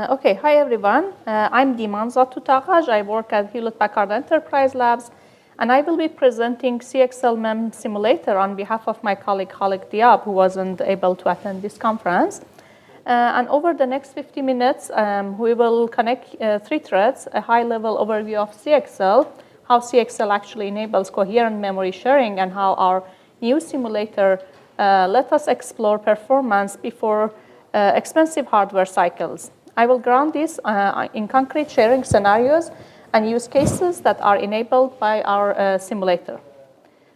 Okay, hi everyone. I'm Diman Zatutagaj. I work at Hewlett-Packard Enterprise Labs, and I will be presenting CXL.mem simulator on behalf of my colleague Khalid Diab, who wasn't able to attend this conference. And over the next 50 minutes, we will connect three threads: a high-level overview of CXL, how CXL actually enables coherent memory sharing, and how our new simulator let us explore performance before expensive hardware cycles. I will ground this in concrete sharing scenarios and use cases that are enabled by our simulator.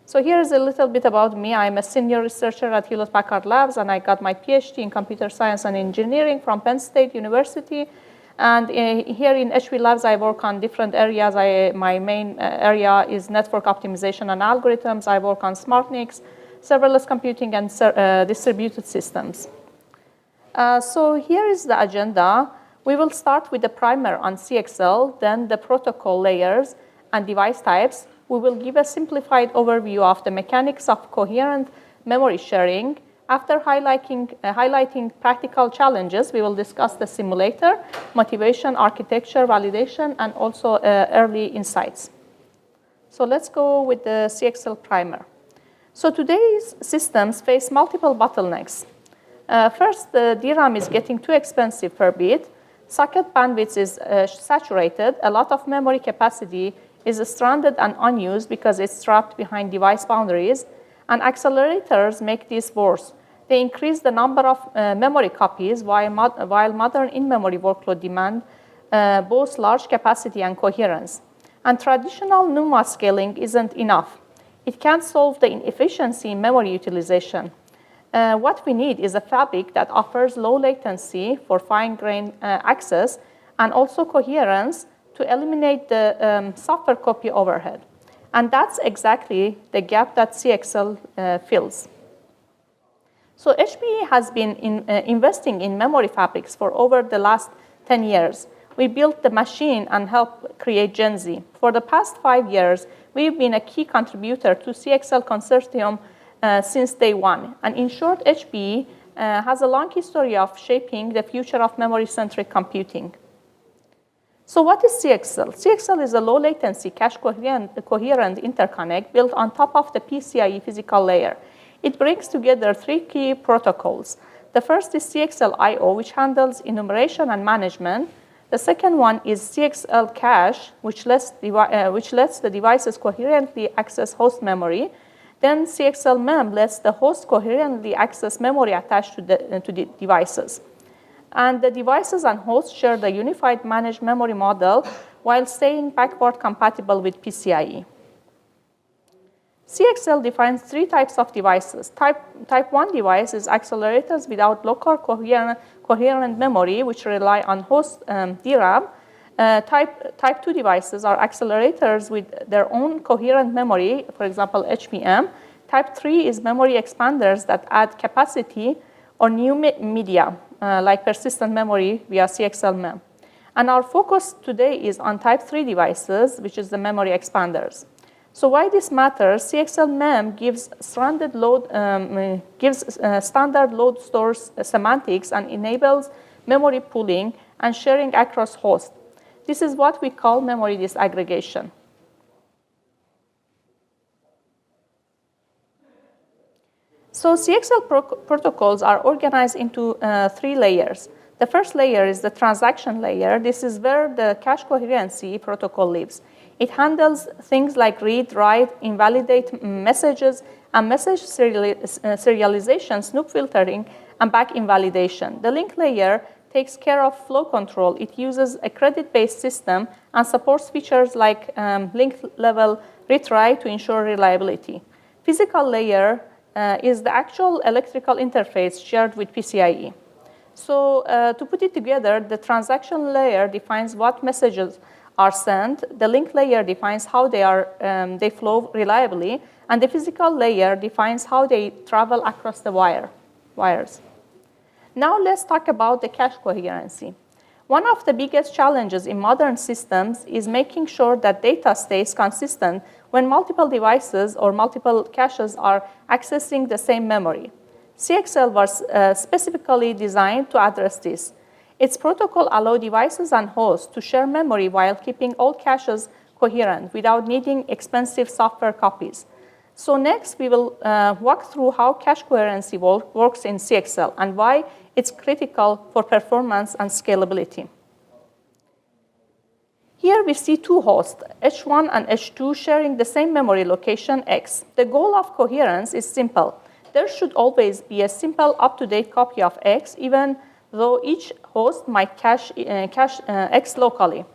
So here's a little bit about me. I'm a senior researcher at Hewlett-Packard Labs, and I got my PhD in computer science and engineering from Penn State University. And here in HV Labs, I work on different areas. My main area is network optimization and algorithms. I work on SmartNICs, serverless computing, and distributed systems. So here is the agenda. We will start with the primer on CXL, then the protocol layers and device types. We will give a simplified overview of the mechanics of coherent memory sharing. After highlighting practical challenges, we will discuss the simulator, motivation, architecture, validation, and also early insights. So let's go with the CXL primer. So today's systems face multiple bottlenecks. First, the DRAM is getting too expensive per bit. Socket bandwidth is saturated. A lot of memory capacity is stranded and unused because it's trapped behind device boundaries. And accelerators make this worse. They increase the number of memory copies while modern in-memory workload demand both large capacity and coherence. And traditional NUMA scaling isn't enough. It can't solve the inefficiency in memory utilization. What we need is a fabric that offers low latency for fine-grained access and also coherence to eliminate the software copy overhead. And that's exactly the gap that CXL fills. So HPE has been investing in memory fabrics for over the last 10 years. We built the machine and helped create Gen Z. For the past 5 years, we've been a key contributor to CXL consortium since day one. And in short, HPE has a long history of shaping the future of memory-centric computing. So what is CXL? CXL is a low-latency cache-coherent interconnect built on top of the PCIe physical layer. It brings together three key protocols. The first is CXL.io, which handles enumeration and management. The second one is CXL cache, which lets the devices coherently access host memory. Then CXL.mem lets the host coherently access memory attached to the devices. And the devices and hosts share the unified managed memory model while staying backward compatible with PCIe. CXL defines three types of devices. Type 1 device is accelerators without local coherent memory, which rely on host DRAM. Type 2 devices are accelerators with their own coherent memory, for example, HBM. Type 3 is memory expanders that add capacity or new media, like persistent memory via CXL.mem. And our focus today is on type 3 devices, which is the memory expanders. So why this matters? CXL.mem gives standard load stores semantics and enables memory pooling and sharing across hosts. This is what we call memory disaggregation. So CXL protocols are organized into three layers. The first layer is the transaction layer. This is where the cache coherency protocol lives. It handles things like read, write, invalidate messages, and message serialization, snoop filtering, and back-invalidation. The link layer takes care of flow control. It uses a credit-based system and supports features like link-level retry to ensure reliability. Physical layer is the actual electrical interface shared with PCIe. So to put it together, the transaction layer defines what messages are sent. The link layer defines how they flow reliably. And the physical layer defines how they travel across the wires. Now let's talk about the cache coherency. One of the biggest challenges in modern systems is making sure that data stays consistent when multiple devices or multiple caches are accessing the same memory. CXL was specifically designed to address this. Its protocol allows devices and hosts to share memory while keeping all caches coherent without needing expensive software copies. So next, we will walk through how cache coherency works in CXL and why it's critical for performance and scalability. Here we see two hosts, H1 and H2, sharing the same memory location, X. The goal of coherence is simple. There should always be a simple, up-to-date copy of X, even though each host might cache X locally.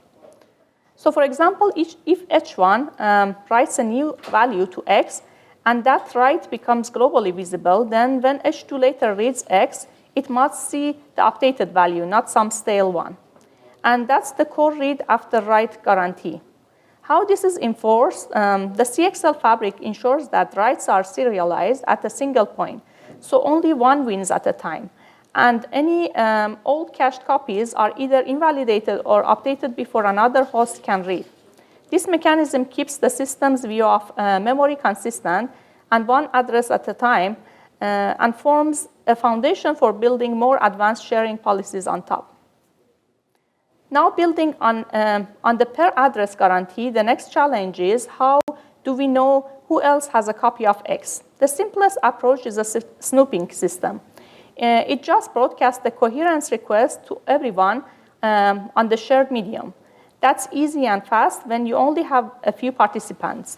So for example, if H1 writes a new value to X, and that write becomes globally visible, then when H2 later reads X, it must see the updated value, not some stale one. And that's the core read after write guarantee. How this is enforced, the CXL fabric ensures that writes are serialized at a single point, so only one wins at a time. And any old cached copies are either invalidated or updated before another host can read. This mechanism keeps the system's view of memory consistent and one address at a time, and forms a foundation for building more advanced sharing policies on top. Now, building on the per address guarantee, the next challenge is how do we know who else has a copy of X? The simplest approach is a snooping system. It just broadcasts the coherence request to everyone on the shared medium. That's easy and fast when you only have a few participants.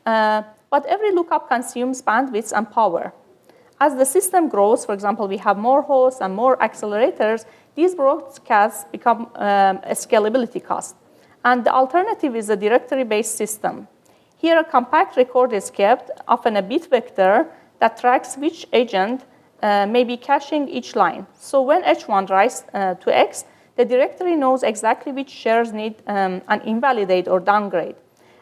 But every lookup consumes bandwidth and power. As the system grows, for example, we have more hosts and more accelerators, these broadcasts become a scalability cost. And the alternative is a directory-based system. Here, a compact record is kept, often a bit vector, that tracks which agent may be caching each line. So when H1 writes to X, the directory knows exactly which shares need an invalidate or downgrade.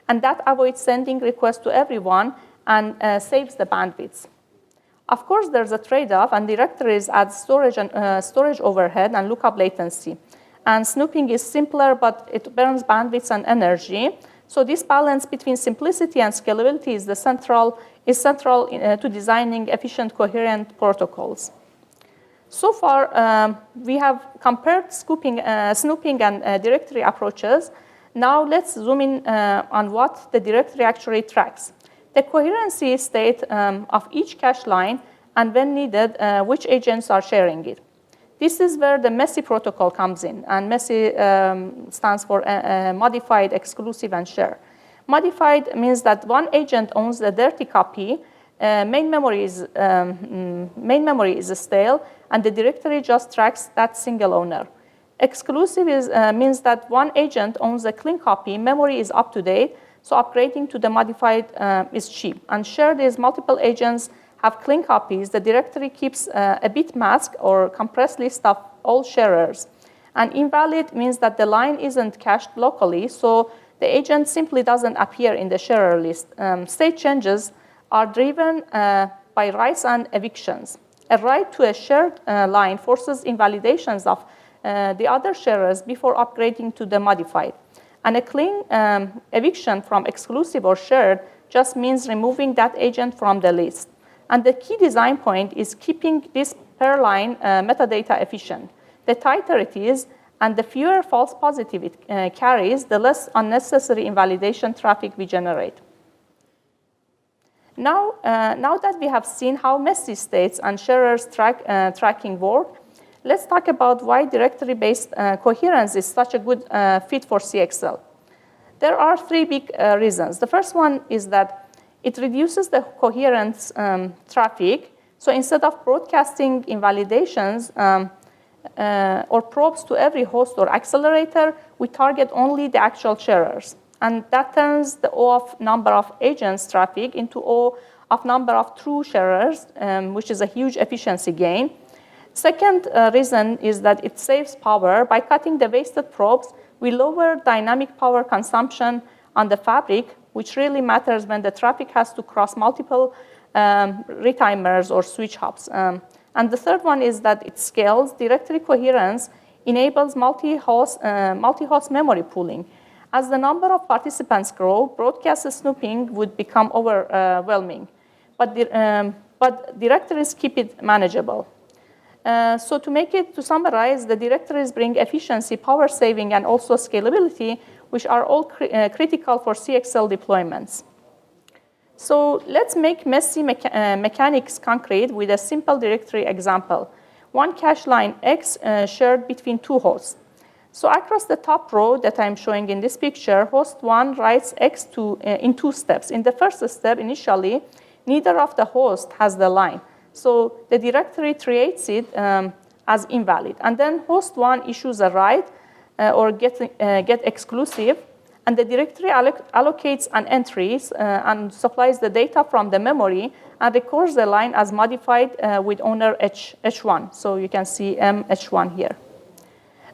And that avoids sending requests to everyone and saves the bandwidth. Of course, there's a trade-off, and directories add storage overhead and lookup latency. And snooping is simpler, but it burns bandwidth and energy. So this balance between simplicity and scalability is central to designing efficient, coherent protocols. So far, we have compared snooping and directory approaches. Now let's zoom in on what the directory actually tracks. The coherency state of each cache line, and when needed, which agents are sharing it. This is where the MESSI protocol comes in, and MESSI stands for modified, exclusive, and share. Modified means that one agent owns the dirty copy, main memory is stale, and the directory just tracks that single owner. Exclusive means that one agent owns a clean copy, memory is up to date, so upgrading to the modified is cheap. And shared is multiple agents have clean copies. The directory keeps a bit mask or compressed list of all sharers. And invalid means that the line isn't cached locally, so the agent simply doesn't appear in the sharer list. State changes are driven by writes and evictions. A write to a shared line forces invalidations of the other sharers before upgrading to the modified. And a clean eviction from exclusive or shared just means removing that agent from the list. And the key design point is keeping this per line metadata efficient. The tighter it is, and the fewer false positive it carries, the less unnecessary invalidation traffic we generate. Now that we have seen how messy states and sharers tracking work, let's talk about why directory-based coherence is such a good fit for CXL. There are three big reasons. The first one is that it reduces the coherence traffic. So instead of broadcasting invalidations or probes to every host or accelerator, we target only the actual sharers. And that turns the O of number of agents traffic into O of number of true sharers, which is a huge efficiency gain. Second reason is that it saves power. By cutting the wasted probes, we lower dynamic power consumption on the fabric, which really matters when the traffic has to cross multiple retimers or switch hubs. And the third one is that it scales. Directory coherence enables multi-host memory pooling. As the number of participants grow, broadcast snooping would become overwhelming. But directories keep it manageable. So to summarize, the directories bring efficiency, power saving, and also scalability, which are all critical for CXL deployments. So let's make messy mechanics concrete with a simple directory example. One cache line X shared between two hosts. So across the top row that I'm showing in this picture, host 1 writes X in two steps. In the first step, initially, neither of the hosts has the line. So the directory treats it as invalid. And then host 1 issues a write or get exclusive. And the directory allocates an entry and supplies the data from the memory and records the line as modified with owner H1. So you can see H1 here.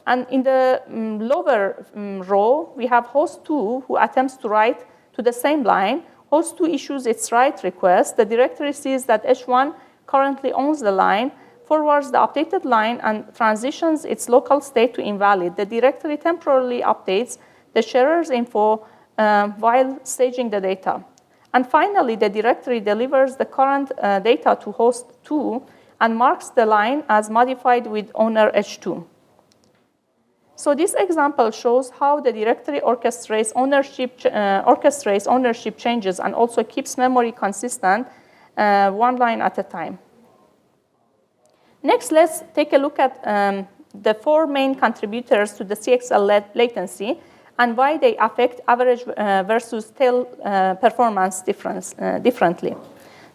And in the lower row, we have host 2 who attempts to write to the same line. Host 2 issues its write request. The directory sees that H1 currently owns the line, forwards the updated line, and transitions its local state to invalid. The directory temporarily updates the sharer's info while staging the data. And finally, the directory delivers the current data to host 2 and marks the line as modified with owner H2. So this example shows how the directory orchestrates ownership changes and also keeps memory consistent one line at a time. Next, let's take a look at the 4 main contributors to the CXL latency and why they affect average versus tail performance differently.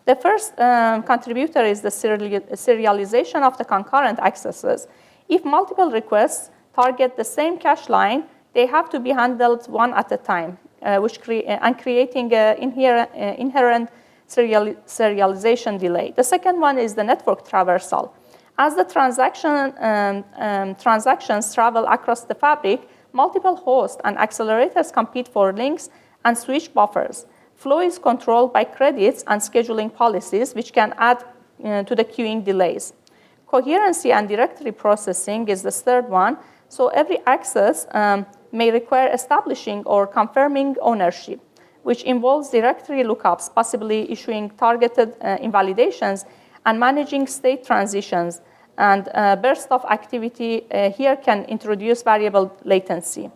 The first contributor is the serialization of the concurrent accesses. If multiple requests target the same cache line, they have to be handled one at a time, creating an inherent serialization delay. The second one is the network traversal. As the transactions travel across the fabric, multiple hosts and accelerators compete for links and switch buffers. Flow is controlled by credits and scheduling policies, which can add to the queuing delays. Coherency and directory processing is the third one. So every access may require establishing or confirming ownership, which involves directory lookups, possibly issuing targeted invalidations, and managing state transitions. And burst of activity here can introduce variable latency.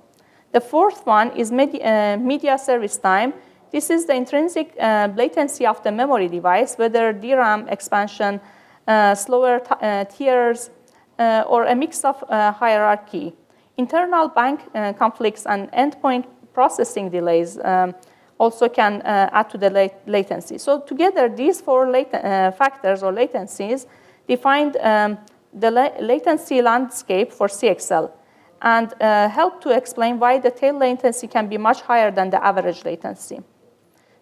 The fourth one is media service time. This is the intrinsic latency of the memory device, whether DRAM expansion, slower tiers, or a mix of hierarchy. Internal bank conflicts and endpoint processing delays also can add to the latency. So together, these 4 factors or latencies define the latency landscape for CXL and help to explain why the tail latency can be much higher than the average latency.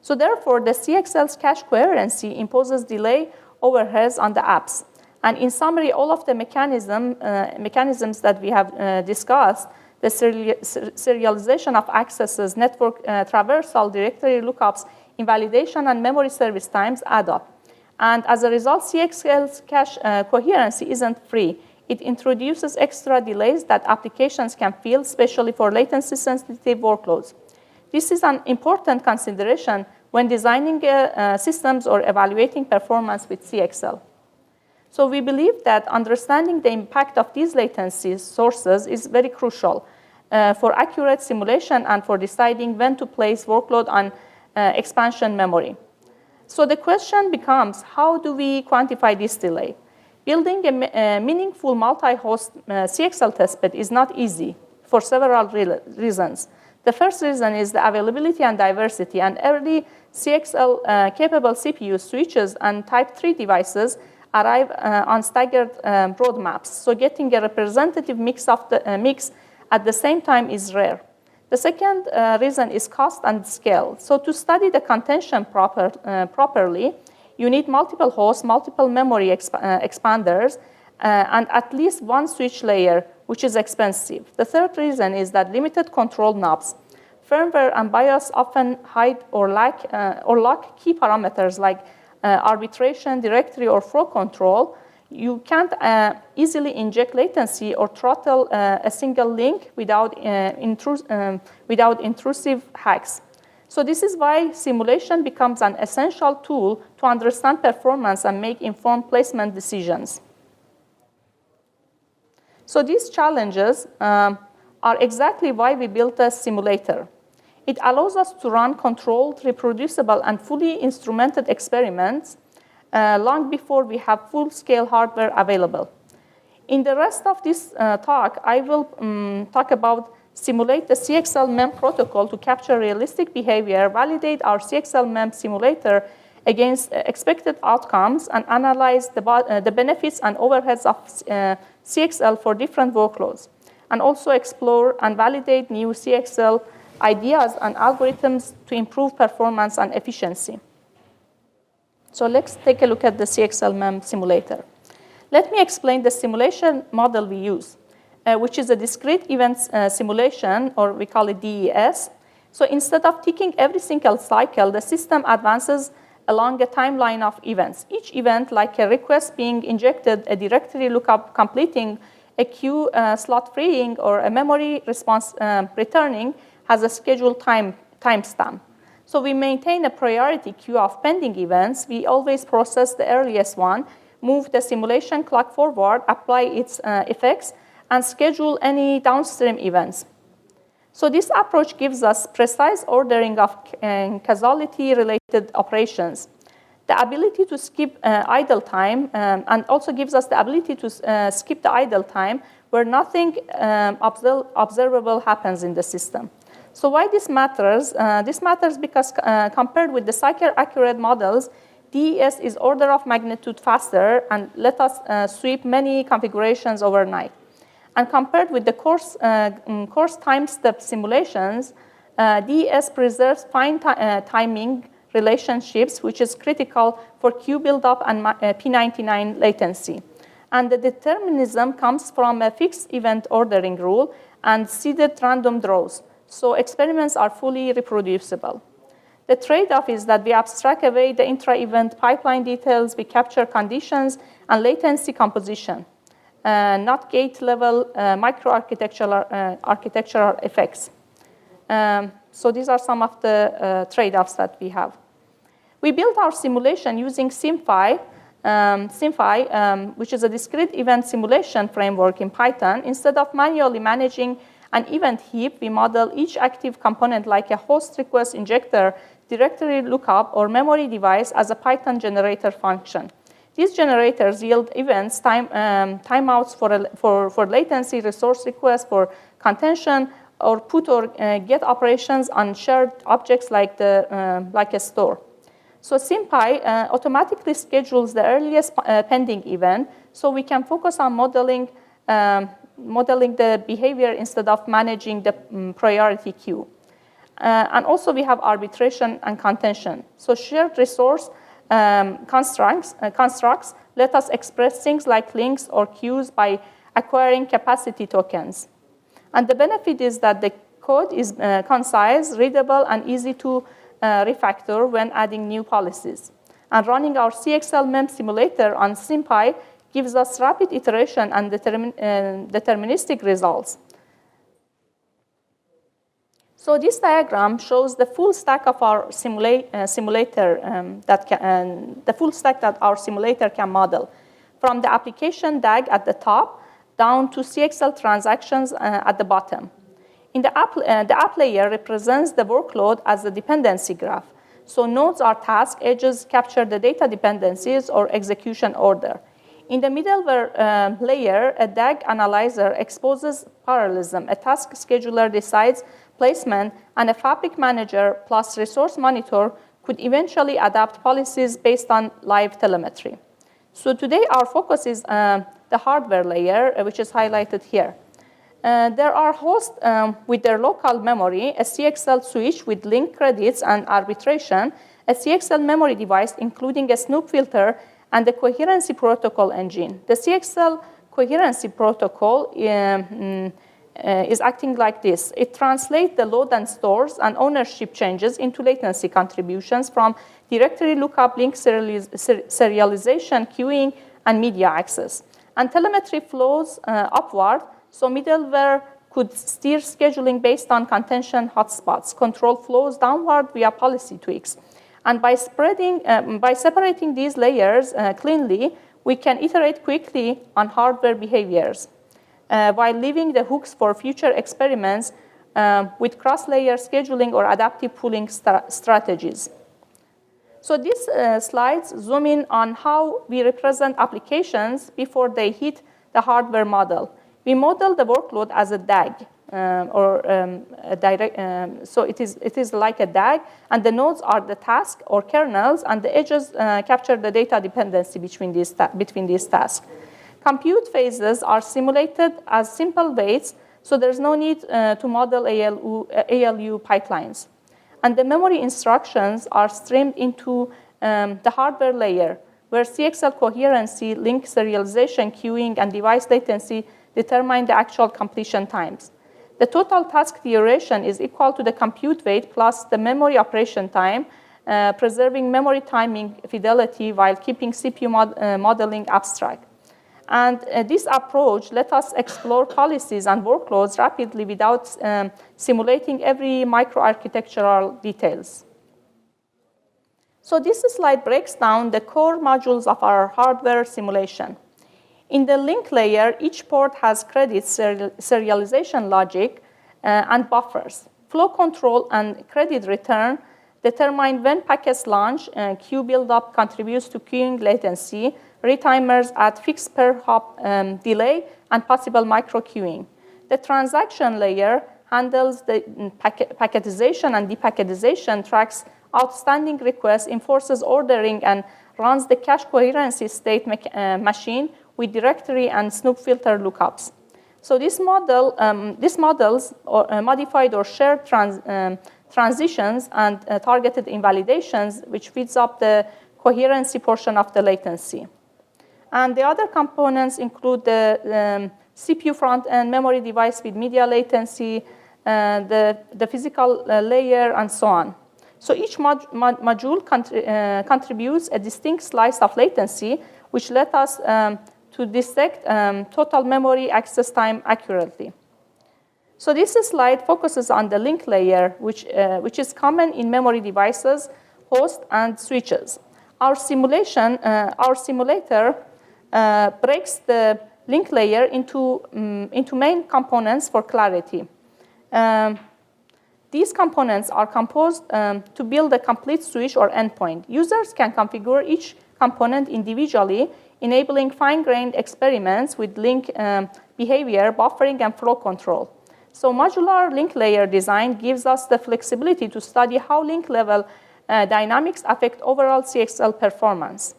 So therefore, the CXL's cache coherency imposes delay overheads on the apps. And in summary, all of the mechanisms that we have discussed, the serialization of accesses, network traversal, directory lookups, invalidation, and memory service times add up. And as a result, CXL's cache coherency isn't free. It introduces extra delays that applications can feel, especially for latency-sensitive workloads. This is an important consideration when designing systems or evaluating performance with CXL. So we believe that understanding the impact of these latency sources is very crucial for accurate simulation and for deciding when to place workload on expansion memory. So the question becomes, how do we quantify this delay? Building a meaningful multi-host CXL testbed is not easy for several reasons. The first reason is the availability and diversity, and early CXL-capable CPU switches and Type 3 devices arrive on staggered roadmaps. So getting a representative mix at the same time is rare. The second reason is cost and scale. So to study the contention properly, you need multiple hosts, multiple memory expanders, and at least one switch layer, which is expensive. The third reason is that limited control knobs. Firmware and BIOS often hide or lock key parameters like arbitration, directory, or flow control. You can't easily inject latency or throttle a single link without intrusive hacks. So this is why simulation becomes an essential tool to understand performance and make informed placement decisions. So these challenges are exactly why we built a simulator. It allows us to run controlled, reproducible, and fully instrumented experiments long before we have full-scale hardware available. In the rest of this talk, I will talk about simulate the CXL.mem protocol to capture realistic behavior, validate our CXL.mem simulator against expected outcomes, and analyze the benefits and overheads of CXL for different workloads, and also explore and validate new CXL ideas and algorithms to improve performance and efficiency. So let's take a look at the CXL.mem simulator. Let me explain the simulation model we use, which is a discrete event simulation, or we call it DES. So instead of ticking every single cycle, the system advances along a timeline of events. Each event, like a request being injected, a directory lookup completing, a queue slot freeing, or a memory response returning, has a scheduled timestamp. So we maintain a priority queue of pending events. We always process the earliest one, move the simulation clock forward, apply its effects, and schedule any downstream events. So this approach gives us precise ordering of causality-related operations, the ability to skip idle time, and also gives us the ability to skip the idle time where nothing observable happens in the system. So why this matters? This matters because compared with the cycle-accurate models, DES is order of magnitude faster and let us sweep many configurations overnight. And compared with the coarse time step simulations, DES preserves fine timing relationships, which is critical for queue buildup and P99 latency. And the determinism comes from a fixed event ordering rule and seeded random draws. So experiments are fully reproducible. The trade-off is that we abstract away the intra-event pipeline details, we capture conditions and latency composition, not gate-level microarchitectural effects. So these are some of the trade-offs that we have. We built our simulation using SimPy, which is a discrete event simulation framework in Python. Instead of manually managing an event heap, we model each active component like a host request injector, directory lookup, or memory device as a Python generator function. These generators yield events, timeouts for latency, resource requests, for contention, or put or get operations on shared objects like a store. So SimPy automatically schedules the earliest pending event, so we can focus on modeling the behavior instead of managing the priority queue. And also we have arbitration and contention. So shared resource constructs let us express things like links or queues by acquiring capacity tokens. And the benefit is that the code is concise, readable, and easy to refactor when adding new policies. And running our CXL.mem simulator on SimPy gives us rapid iteration and deterministic results. So this diagram shows the full stack of our simulator the full stack that our simulator can model, from the application DAG at the top down to CXL transactions at the bottom. In the app layer represents the workload as a dependency graph. So nodes are tasks, edges capture the data dependencies or execution order. In the middleware layer, a DAG analyzer exposes parallelism. A task scheduler decides placement, and a fabric manager plus resource monitor could eventually adapt policies based on live telemetry. So today our focus is the hardware layer, which is highlighted here. There are hosts with their local memory, a CXL switch with link credits and arbitration, a CXL memory device including a snoop filter, and the coherency protocol engine. The CXL coherency protocol is acting like this. It translates the load and stores and ownership changes into latency contributions from directory lookup, link serialization, queuing, and media access. And telemetry flows upward, so middleware could steer scheduling based on contention hotspots. Control flows downward via policy tweaks. And by separating these layers cleanly, we can iterate quickly on hardware behaviors. while leaving the hooks for future experiments with cross-layer scheduling or adaptive pooling strategies. So these slides zoom in on how we represent applications before they hit the hardware model. We model the workload as a DAG, so it is like a DAG, and the nodes are the task or kernels, and the edges capture the data dependency between these tasks. Compute phases are simulated as simple waits, so there's no need to model ALU pipelines. And the memory instructions are streamed into the hardware layer, where CXL coherency, link serialization, queuing, and device latency determine the actual completion times. The total task duration is equal to the compute wait plus the memory operation time, preserving memory timing fidelity while keeping CPU modeling abstract. And this approach let us explore policies and workloads rapidly without simulating every microarchitectural details. So this slide breaks down the core modules of our hardware simulation. In the link layer, each port has credit serialization logic and buffers. Flow control and credit return determine when packets launch, queue buildup contributes to queuing latency, retimers at fixed per hop delay, and possible micro-queuing. The transaction layer handles the packetization and depacketization, tracks outstanding requests, enforces ordering, and runs the cache coherency state machine with directory and snoop filter lookups. So these models are modified or shared transitions and targeted invalidations, which feeds up the coherency portion of the latency. And the other components include the CPU front-end, memory device with media latency, the physical layer, and so on. So each module contributes a distinct slice of latency, which let us to dissect total memory access time accurately. So this slide focuses on the link layer, which is common in memory devices, hosts, and switches. Our simulator breaks the link layer into main components for clarity. These components are composed to build a complete switch or endpoint. Users can configure each component individually, enabling fine-grained experiments with link behavior, buffering, and flow control. So modular link layer design gives us the flexibility to study how link-level dynamics affect overall CXL performance.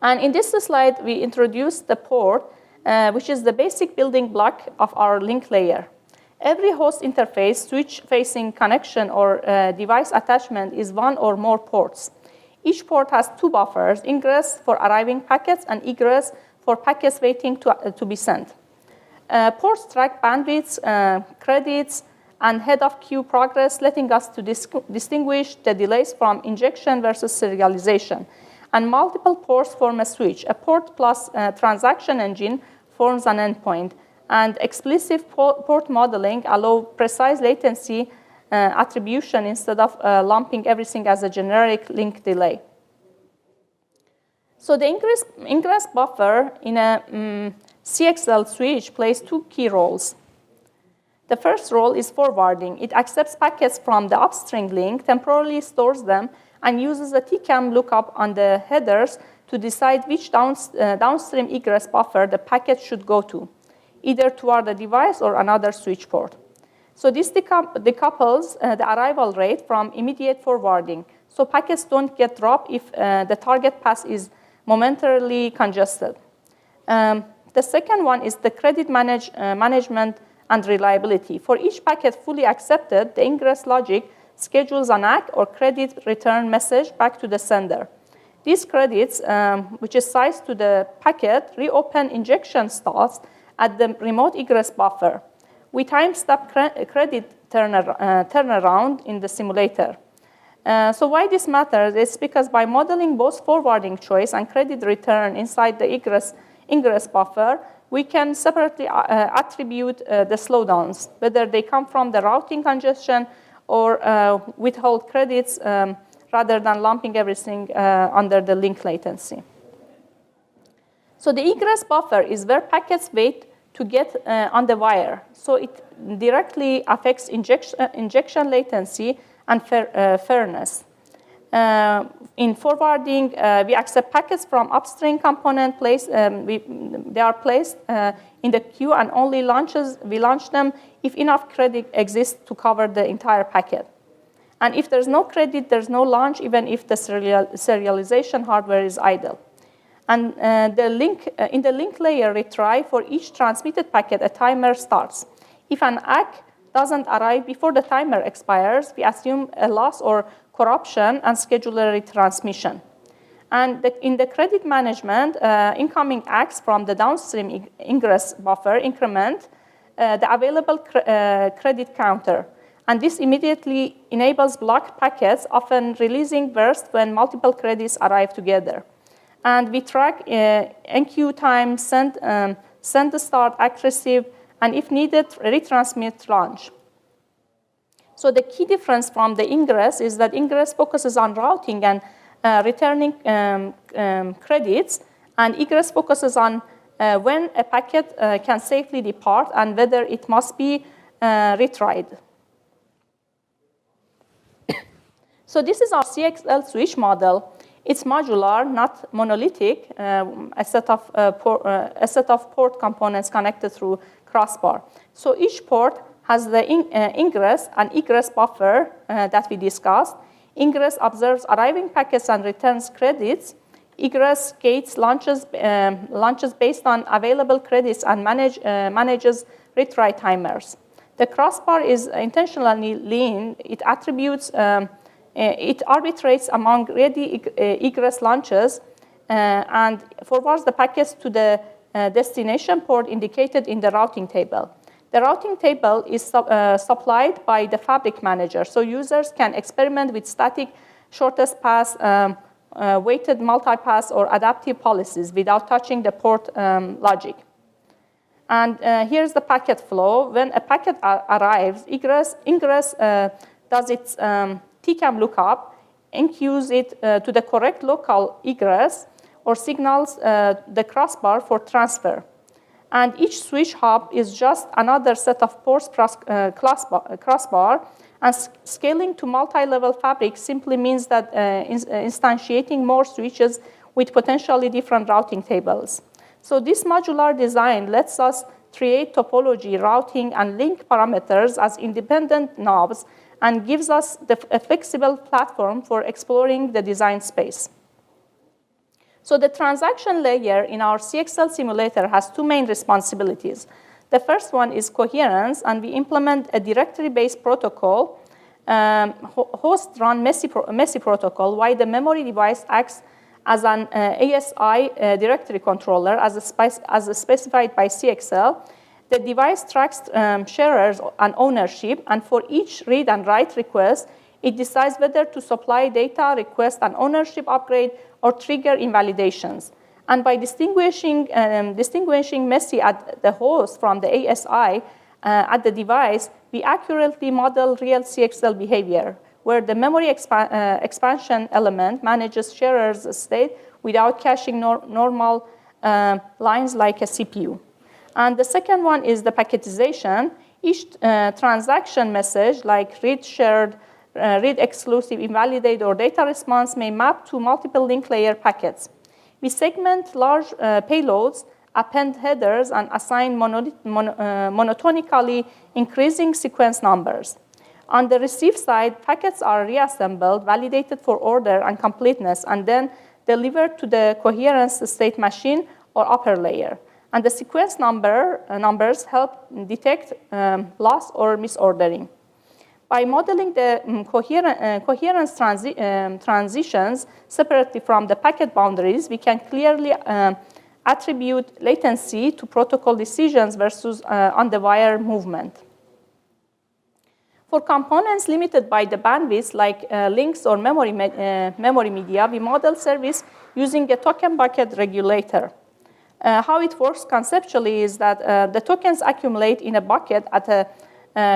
And in this slide, we introduce the port, which is the basic building block of our link layer. Every host interface, switch-facing connection, or device attachment is one or more ports. Each port has two buffers, ingress for arriving packets and egress for packets waiting to be sent. Ports track bandwidths, credits, and head-of-queue progress, letting us to distinguish the delays from injection versus serialization. And multiple ports form a switch. A port plus transaction engine forms an endpoint. And explicit port modeling allows precise latency attribution instead of lumping everything as a generic link delay. So the ingress buffer in a CXL switch plays two key roles. The first role is forwarding. It accepts packets from the upstream link, temporarily stores them, and uses a TCAM lookup on the headers to decide which downstream egress buffer the packet should go to, either toward the device or another switch port. So this decouples the arrival rate from immediate forwarding, so packets don't get dropped if the target path is momentarily congested. The second one is the credit management and reliability. For each packet fully accepted, the ingress logic schedules an ACK or credit return message back to the sender. These credits, which is sized to the packet, reopen injection stalls at the remote egress buffer. We timestamp credit turnaround in the simulator. So why this matters is because by modeling both forwarding choice and credit return inside the ingress buffer, we can separately attribute the slowdowns, whether they come from the routing congestion or withhold credits rather than lumping everything under the link latency. So the egress buffer is where packets wait to get on the wire. So it directly affects injection latency and fairness. In forwarding, we accept packets from upstream component place. They are placed in the queue and only we launch them if enough credit exists to cover the entire packet. And if there's no credit, there's no launch, even if the serialization hardware is idle. And in the link layer retry, for each transmitted packet, a timer starts. If an ACK doesn't arrive before the timer expires, we assume a loss or corruption and schedule a retransmission. And in the credit management, incoming ACKs from the downstream ingress buffer increment the available credit counter. And this immediately enables blocked packets, often releasing bursts when multiple credits arrive together. And we track NQ time, send the start, ACK receive, and if needed, retransmit launch. So the key difference from the ingress is that ingress focuses on routing and returning credits, and egress focuses on when a packet can safely depart and whether it must be retried. So this is our CXL switch model. It's modular, not monolithic, a set of port components connected through crossbar. So each port has the ingress and egress buffer that we discussed. Ingress observes arriving packets and returns credits. Egress gates launches based on available credits and manages retry timers. The crossbar is intentionally lean. It arbitrates among ready egress launches and forwards the packets to the destination port indicated in the routing table. The routing table is supplied by the fabric manager, so users can experiment with static shortest path, weighted multipass, or adaptive policies without touching the port logic. And here's the packet flow. When a packet arrives, ingress does its TCAM lookup, enqueues it to the correct local egress, or signals the crossbar for transfer. And each switch hop is just another set of ports crossbar, and scaling to multi-level fabric simply means that instantiating more switches with potentially different routing tables. So this modular design lets us create topology, routing, and link parameters as independent knobs and gives us a flexible platform for exploring the design space. So the transaction layer in our CXL simulator has two main responsibilities. The first one is coherence, and we implement a directory-based protocol, host-run messy protocol, while the memory device acts as an ASI directory controller as specified by CXL. The device tracks sharers and ownership, and for each read and write request, it decides whether to supply data, request an ownership upgrade, or trigger invalidations. And by distinguishing messy at the host from the ASI at the device, we accurately model real CXL behavior, where the memory expansion element manages sharer's state without caching normal lines like a CPU. And the second one is the packetization. Each transaction message, like read shared, read exclusive, invalidate, or data response, may map to multiple link layer packets. We segment large payloads, append headers, and assign monotonically increasing sequence numbers. On the receive side, packets are reassembled, validated for order and completeness, and then delivered to the coherence state machine or upper layer. And the sequence numbers help detect loss or misordering. By modeling the coherence transitions separately from the packet boundaries, we can clearly attribute latency to protocol decisions versus on-the-wire movement. For components limited by the bandwidth, like links or memory media, we model service using a token bucket regulator. How it works conceptually is that the tokens accumulate in a bucket at a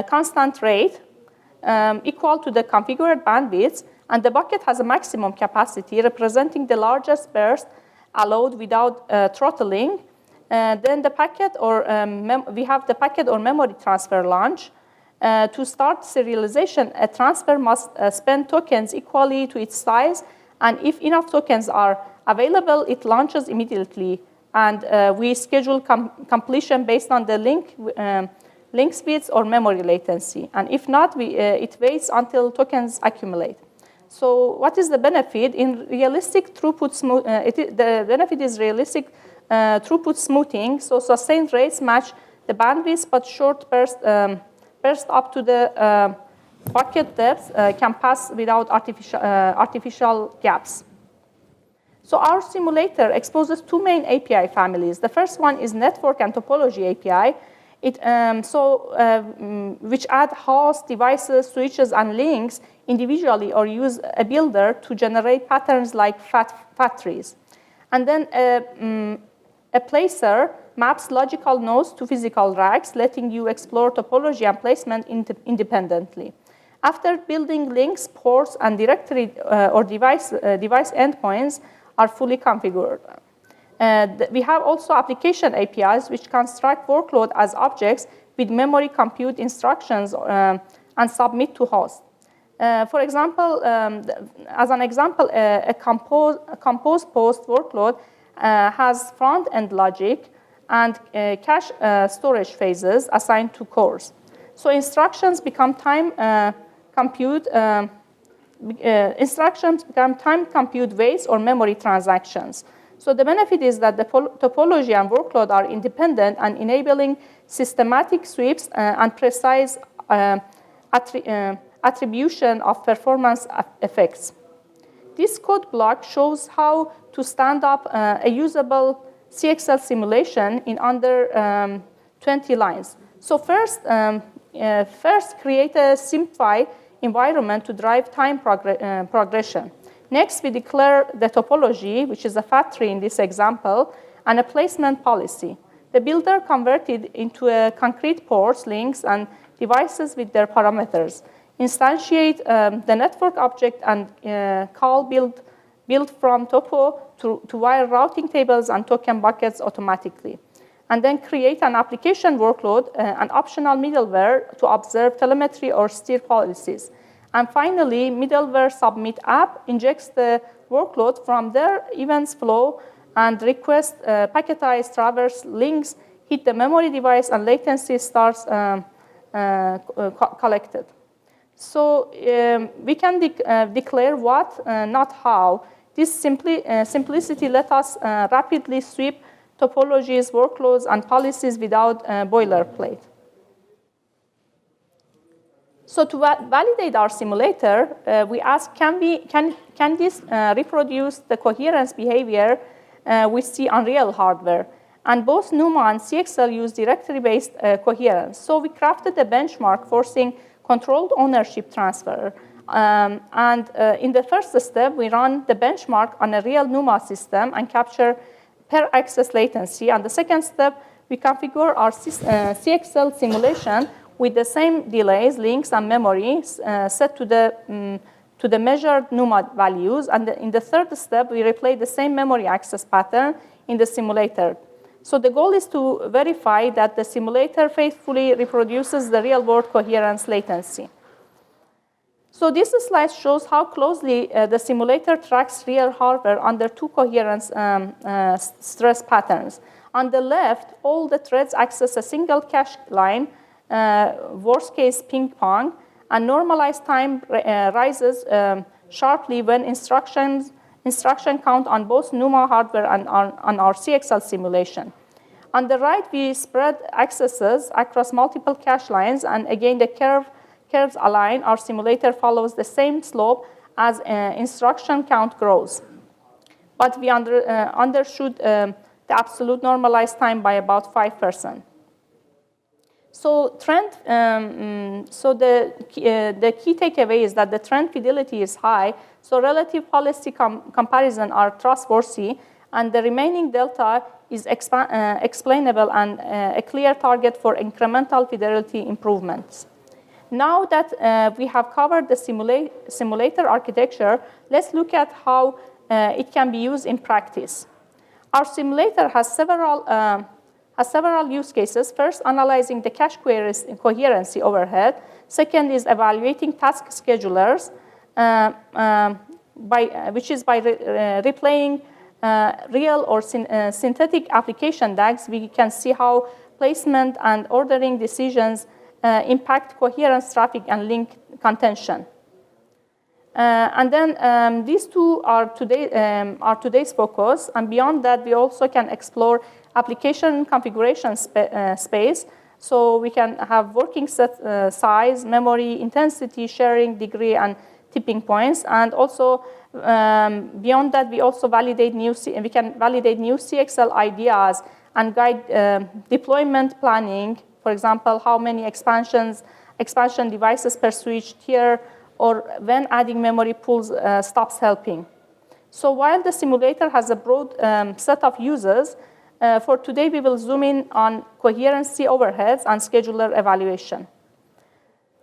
constant rate equal to the configured bandwidth, and the bucket has a maximum capacity representing the largest burst allowed without throttling. Then the packet or we have the packet or memory transfer launch. To start serialization, a transfer must spend tokens equally to its size, and if enough tokens are available, it launches immediately. And we schedule completion based on the link speeds or memory latency. And if not, it waits until tokens accumulate. So what is the benefit? In realistic throughput, the benefit is realistic throughput smoothing. So sustained rates match the bandwidth, but short burst up to the bucket depth can pass without artificial gaps. So our simulator exposes two main API families. The first one is network and topology API, which add hosts, devices, switches, and links individually or use a builder to generate patterns like fat trees. And then a placer maps logical nodes to physical racks, letting you explore topology and placement independently. After building links, ports, and directory or device endpoints are fully configured. We have also application APIs which construct workload as objects with memory compute instructions and submit to host. For example, as an example, a compose post workload has front-end logic and cache storage phases assigned to cores. So instructions become time compute waits or memory transactions. So the benefit is that the topology and workload are independent and enabling systematic sweeps and precise attribution of performance effects. This code block shows how to stand up a usable CXL simulation in under 20 lines. So first create a SimPy environment to drive time progression. Next, we declare the topology, which is a fat tree in this example, and a placement policy. The builder converted into a concrete ports, links, and devices with their parameters. Instantiate the network object and call build from topo to wire routing tables and token buckets automatically. And then create an application workload, an optional middleware to observe telemetry or steer policies. And finally, middleware submit app injects the workload from their events flow and request packetize traverse links, hit the memory device, and latency starts collected. So we can declare what, not how. This simplicity let us rapidly sweep topologies, workloads, and policies without boilerplate. So to validate our simulator, we ask, can this reproduce the coherence behavior we see on real hardware? And both NUMA and CXL use directory-based coherence. So we crafted a benchmark forcing controlled ownership transfer. In the first step, we run the benchmark on a real NUMA system and capture per access latency. And the second step, we configure our CXL simulation with the same delays, links, and memory set to the measured NUMA values. And in the third step, we replay the same memory access pattern in the simulator. So the goal is to verify that the simulator faithfully reproduces the real-world coherence latency. So this slide shows how closely the simulator tracks real hardware under two coherence stress patterns. On the left, all the threads access a single cache line, worst case ping pong, and normalized time rises sharply when instruction count on both NUMA hardware and on our CXL simulation. On the right, we spread accesses across multiple cache lines, and again, the curves align. Our simulator follows the same slope as instruction count grows. But we undershoot the absolute normalized time by about 5%. So the key takeaway is that the trend fidelity is high, so relative policy comparison are trustworthy, and the remaining delta is explainable and a clear target for incremental fidelity improvements. Now that we have covered the simulator architecture, let's look at how it can be used in practice. Our simulator has several use cases. First, analyzing the cache coherency overhead. Second is evaluating task schedulers, which is by replaying real or synthetic application DAGs. We can see how placement and ordering decisions impact coherence, traffic, and link contention. And then these two are today's focus. And beyond that, we also can explore application configuration space. So we can have working set size, memory, intensity, sharing degree, and tipping points. And also beyond that, we also validate we can validate new CXL ideas and guide deployment planning. For example, how many expansion devices per switch tier, or when adding memory pools stops helping. So while the simulator has a broad set of uses, for today we will zoom in on coherency overheads and scheduler evaluation.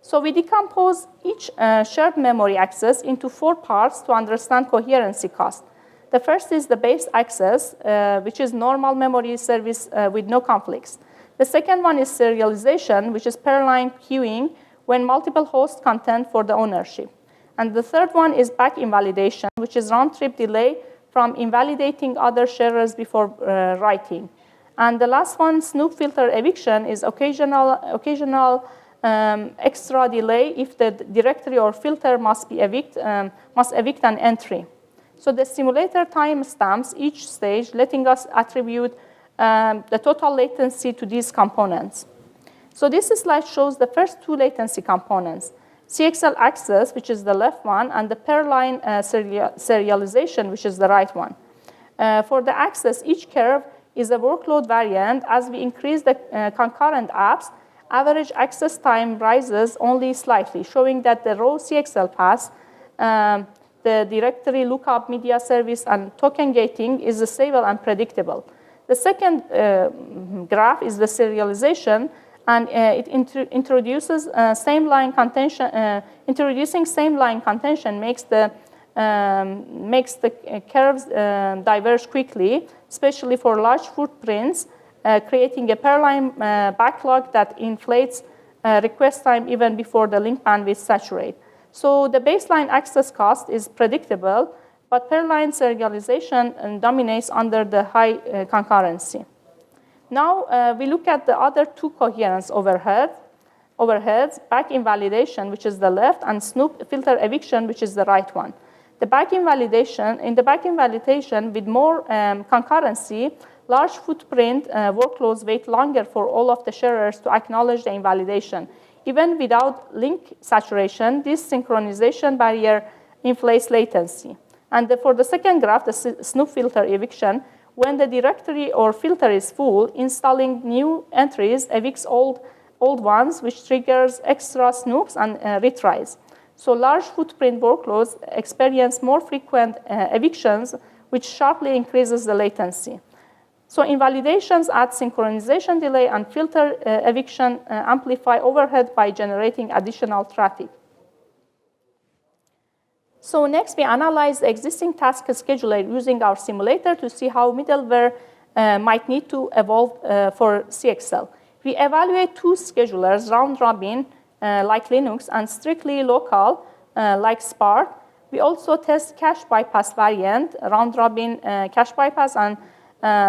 So we decompose each shared memory access into 4 parts to understand coherency cost. The first is the base access, which is normal memory service with no conflicts. The second one is serialization, which is per line queuing when multiple hosts contend for the ownership. And the third one is back-invalidation, which is round-trip delay from invalidating other sharers before writing. And the last one, snoop filter eviction, is occasional extra delay if the directory or filter must evict an entry. So the simulator timestamps each stage, letting us attribute the total latency to these components. So this slide shows the first 2 latency components, CXL access, which is the left one, and the per line serialization, which is the right one. For the access, each curve is a workload variant. As we increase the concurrent apps, average access time rises only slightly, showing that the raw CXL paths, the directory lookup, media service, and token gating is stable and predictable. The second graph is the serialization, and it introduces same line contention. Introducing same line contention makes the curves diverge quickly, especially for large footprints, creating a per line backlog that inflates request time even before the link bandwidth saturates. So the baseline access cost is predictable, but per line serialization dominates under the high concurrency. Now we look at the other 2 coherence overheads, back-invalidation, which is the left, and snoop filter eviction, which is the right one. In the back-invalidation, with more concurrency, large footprint workloads wait longer for all of the sharers to acknowledge the invalidation. Even without link saturation, this synchronization barrier inflates latency. And for the second graph, the snoop filter eviction, when the directory or filter is full, installing new entries evicts old ones, which triggers extra snoops and retries. So large footprint workloads experience more frequent evictions, which sharply increases the latency. So invalidations add synchronization delay, and filter eviction amplify overhead by generating additional traffic. So next, we analyze the existing task scheduler using our simulator to see how middleware might need to evolve for CXL. We evaluate 2 schedulers, round-robin, like Linux, and strictly local, like Spark. We also test cache bypass variant, round-robin cache bypass, and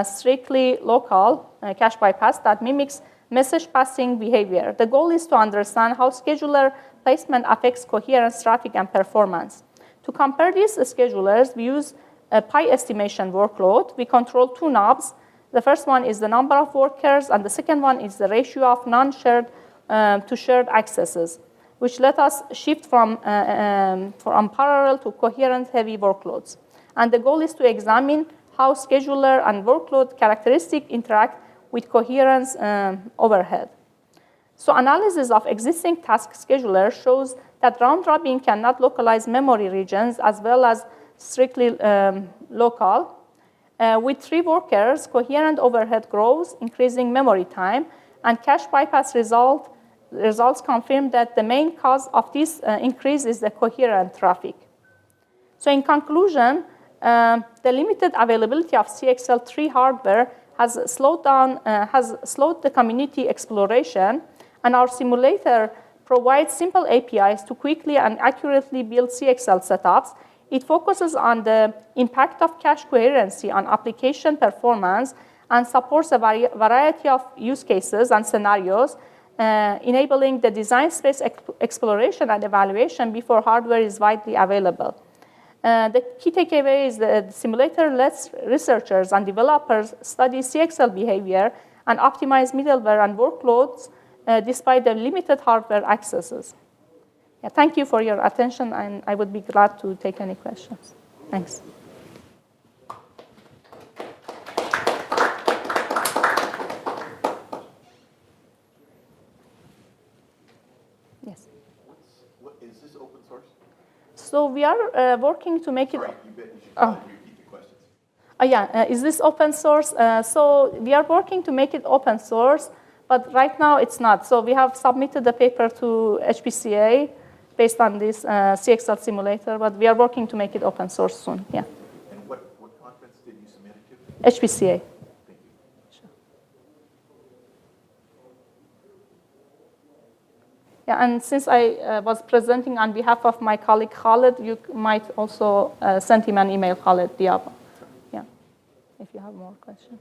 strictly local cache bypass that mimics message passing behavior. The goal is to understand how scheduler placement affects coherence, traffic, and performance. To compare these schedulers, we use a pi estimation workload. We control 2 knobs. The first one is the number of workers, and the second one is the ratio of non-shared to shared accesses, which let us shift from parallel to coherent-heavy workloads. And the goal is to examine how scheduler and workload characteristics interact with coherence overhead. So analysis of existing task scheduler shows that round-robin cannot localize memory regions as well as strictly local. With 3 workers, coherent overhead grows, increasing memory time, and cache bypass results confirm that the main cause of this increase is the coherent traffic. So in conclusion, The limited availability of CXL3 hardware has slowed the community exploration, and our simulator provides simple APIs to quickly and accurately build CXL setups. It focuses on the impact of cache coherency on application performance and supports a variety of use cases and scenarios, enabling the design space exploration and evaluation before hardware is widely available. The key takeaway is that the simulator lets researchers and developers study CXL behavior and optimize middleware and workloads despite the limited hardware accesses. Yeah, thank you for your attention, and I would be glad to take any questions. Thanks. Yes. Is this open source? So we are working to make it. Sorry, you should probably repeat the questions. Is this open source? So we are working to make it open source, but right now it's not. So we have submitted the paper to HPCA based on this CXL simulator, but we are working to make it open source soon. Yeah. And what conference did you submit it to? HPCA. Thank you. Sure. Yeah, and since I was presenting on behalf of my colleague Khaled, you might also send him an email, Khaled Diab. Yeah, if you have more questions.